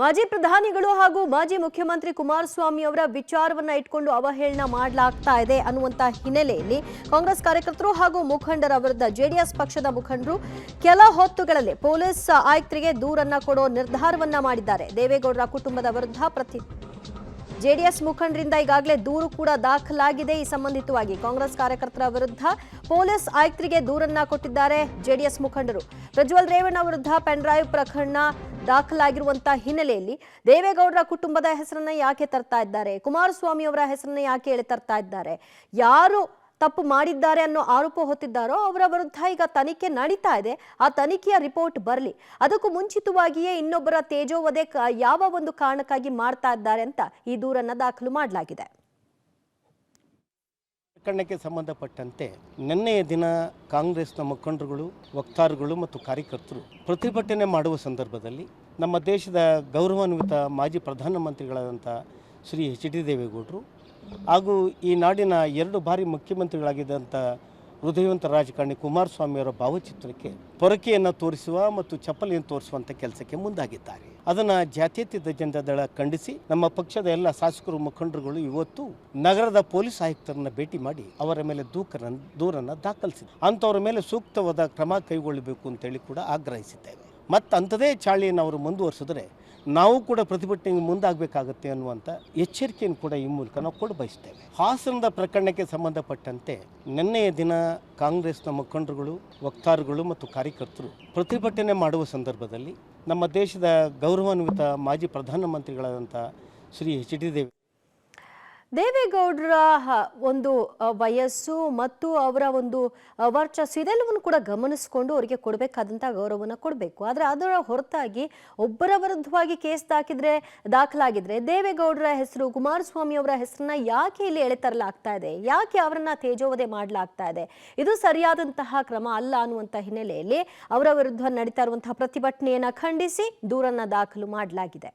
ಮಾಜಿ ಪ್ರಧಾನಿಗಳು ಹಾಗೂ ಮಾಜಿ ಮುಖ್ಯಮಂತ್ರಿ ಕುಮಾರಸ್ವಾಮಿ ಅವರ ವಿಚಾರವನ್ನ ಇಟ್ಕೊಂಡು ಅವಹೇಳನ ಮಾಡಲಾಗ್ತಾ ಇದೆ ಅನ್ನುವಂತ ಹಿನ್ನೆಲೆಯಲ್ಲಿ ಕಾಂಗ್ರೆಸ್ ಕಾರ್ಯಕರ್ತರು ಹಾಗೂ ಮುಖಂಡರ ವಿರುದ್ಧ ಜೆಡಿಎಸ್ ಪಕ್ಷದ ಮುಖಂಡರು ಕೆಲ ಹೊತ್ತುಗಳಲ್ಲಿ ಪೊಲೀಸ್ ಆಯುಕ್ತರಿಗೆ ದೂರನ್ನ ಕೊಡೋ ನಿರ್ಧಾರವನ್ನ ಮಾಡಿದ್ದಾರೆ. ದೇವೇಗೌಡರ ಕುಟುಂಬದ ವಿರುದ್ಧ ಜೆಡಿಎಸ್ ಮುಖಂಡರಿಂದ ಈಗಾಗಲೇ ದೂರು ಕೂಡ ದಾಖಲಾಗಿದೆ. ಈ ಸಂಬಂಧಿತವಾಗಿ ಕಾಂಗ್ರೆಸ್ ಕಾರ್ಯಕರ್ತರ ವಿರುದ್ಧ ಪೊಲೀಸ್ ಆಯುಕ್ತರಿಗೆ ದೂರನ್ನ ಕೊಟ್ಟಿದ್ದಾರೆ ಜೆಡಿಎಸ್ ಮುಖಂಡರು. ಪ್ರಜ್ವಲ್ ರೇವಣ್ಣ ವಿರುದ್ಧ ಪೆನ್ಡ್ರೈವ್ ಪ್ರಕರಣ ದಾಖಲಾಗಿರುವಂತಹ ಹಿನ್ನೆಲೆಯಲ್ಲಿ ದೇವೇಗೌಡರ ಕುಟುಂಬದ ಹೆಸರನ್ನ ಯಾಕೆ ತರ್ತಾ ಇದ್ದಾರೆ, ಕುಮಾರಸ್ವಾಮಿ ಅವರ ಹೆಸರನ್ನ ಯಾಕೆ ಎಳೆ ತರ್ತಾ ಇದ್ದಾರೆ, ಯಾರು ತಪ್ಪು ಮಾಡಿದ್ದಾರೆ ಅನ್ನೋ ಆರೋಪ ಹೊತ್ತಿದ್ದಾರೋ ಅವರ ವಿರುದ್ಧ ಈಗ ತನಿಖೆ ನಡೀತಾ ಇದೆ. ಆ ತನಿಖೆಯ ರಿಪೋರ್ಟ್ ಬರಲಿ. ಅದಕ್ಕೂ ಮುಂಚಿತವಾಗಿಯೇ ಇನ್ನೊಬ್ಬರ ತೇಜೋವಧೆ ಯಾವ ಒಂದು ಕಾರಣಕ್ಕಾಗಿ ಮಾಡ್ತಾ ಇದ್ದಾರೆ ಅಂತ ಈ ದೂರನ್ನ ದಾಖಲು ಮಾಡಲಾಗಿದೆ. ಪ್ರಕರಣಕ್ಕೆ ಸಂಬಂಧಪಟ್ಟಂತೆ ನಿನ್ನೆಯ ದಿನ ಕಾಂಗ್ರೆಸ್ನ ಮುಖಂಡರುಗಳು, ವಕ್ತಾರಗಳು ಮತ್ತು ಕಾರ್ಯಕರ್ತರು ಪ್ರತಿಭಟನೆ ಮಾಡುವ ಸಂದರ್ಭದಲ್ಲಿ ನಮ್ಮ ದೇಶದ ಗೌರವಾನ್ವಿತ ಮಾಜಿ ಪ್ರಧಾನಮಂತ್ರಿಗಳಾದಂಥ ಶ್ರೀ ಎಚ್.ಡಿ. ದೇವೇಗೌಡರು ಹಾಗೂ ಈ ನಾಡಿನ 2 ಬಾರಿ ಮುಖ್ಯಮಂತ್ರಿಗಳಾಗಿದ್ದಂಥ ಹೃದಯವಂತ ರಾಜಕಾರಣಿ ಕುಮಾರಸ್ವಾಮಿಯವರ ಭಾವಚಿತ್ರಕ್ಕೆ ಪೊರಕೆಯನ್ನು ತೋರಿಸುವ ಮತ್ತು ಚಪ್ಪಲಿಯನ್ನು ತೋರಿಸುವಂಥ ಕೆಲಸಕ್ಕೆ ಮುಂದಾಗಿದ್ದಾರೆ. ಅದನ್ನು ಜಾತ್ಯತೀತ ಜನತಾ ದಳ ಖಂಡಿಸಿ ನಮ್ಮ ಪಕ್ಷದ ಎಲ್ಲ ಶಾಸಕರು, ಮುಖಂಡರುಗಳು ಇವತ್ತು ನಗರದ ಪೊಲೀಸ್ ಆಯುಕ್ತರನ್ನ ಭೇಟಿ ಮಾಡಿ ಅವರ ಮೇಲೆ ದೂರನ್ನು ದಾಖಲಿಸಿದೆ. ಅಂಥವ್ರ ಮೇಲೆ ಸೂಕ್ತವಾದ ಕ್ರಮ ಕೈಗೊಳ್ಳಬೇಕು ಅಂತೇಳಿ ಕೂಡ ಆಗ್ರಹಿಸಿದ್ದೇವೆ. ಮತ್ತು ಅಂಥದೇ ಚಾಳಿಯನ್ನು ಅವರು ಮುಂದುವರಿಸಿದ್ರೆ ನಾವು ಕೂಡ ಪ್ರತಿಭಟನೆಗೆ ಮುಂದಾಗಬೇಕಾಗತ್ತೆ ಅನ್ನುವಂಥ ಎಚ್ಚರಿಕೆಯನ್ನು ಕೂಡ ಈ ಮೂಲಕ ನಾವು ಕೊಡ ಬಯಸ್ತೇವೆ. ಹಾಸನದ ಪ್ರಕರಣಕ್ಕೆ ಸಂಬಂಧಪಟ್ಟಂತೆ ನಿನ್ನೆಯ ದಿನ ಕಾಂಗ್ರೆಸ್ನ ಮುಖಂಡರುಗಳು, ವಕ್ತಾರಗಳು ಮತ್ತು ಕಾರ್ಯಕರ್ತರು ಪ್ರತಿಭಟನೆ ಮಾಡುವ ಸಂದರ್ಭದಲ್ಲಿ ನಮ್ಮ ದೇಶದ ಗೌರವಾನ್ವಿತ ಮಾಜಿ ಪ್ರಧಾನಮಂತ್ರಿಗಳಾದಂಥ ಶ್ರೀ ಎಚ್.ಡಿ. ದೇವೇಗೌಡರ ಒಂದು ವಯಸ್ಸು ಮತ್ತು ಅವರ ಒಂದು ವರ್ಚಸ್ಸು ಇದೆಲ್ಲವನ್ನು ಕೂಡ ಗಮನಿಸಿಕೊಂಡು ಅವರಿಗೆ ಕೊಡಬೇಕಾದಂಥ ಗೌರವವನ್ನು ಕೊಡಬೇಕು. ಆದರೆ ಅದರ ಹೊರತಾಗಿ ಒಬ್ಬರ ವಿರುದ್ಧವಾಗಿ ಕೇಸ್ ದಾಖಲಾಗಿದ್ರೆ ದೇವೇಗೌಡರ ಹೆಸರು, ಕುಮಾರಸ್ವಾಮಿ ಅವರ ಹೆಸರನ್ನ ಯಾಕೆ ಇಲ್ಲಿ ಎಳೆತರಲಾಗ್ತಾ ಇದೆ, ಯಾಕೆ ಅವರನ್ನ ತೇಜೋವಧೆ ಮಾಡಲಾಗ್ತಾ ಇದೆ, ಇದು ಸರಿಯಾದಂತಹ ಕ್ರಮ ಅಲ್ಲ ಅನ್ನುವಂಥ ಹಿನ್ನೆಲೆಯಲ್ಲಿ ಅವರ ವಿರುದ್ಧ ನಡೀತಾ ಇರುವಂತಹ ಪ್ರತಿಭಟನೆಯನ್ನು ಖಂಡಿಸಿ ದೂರನ್ನ ದಾಖಲು ಮಾಡಲಾಗಿದೆ.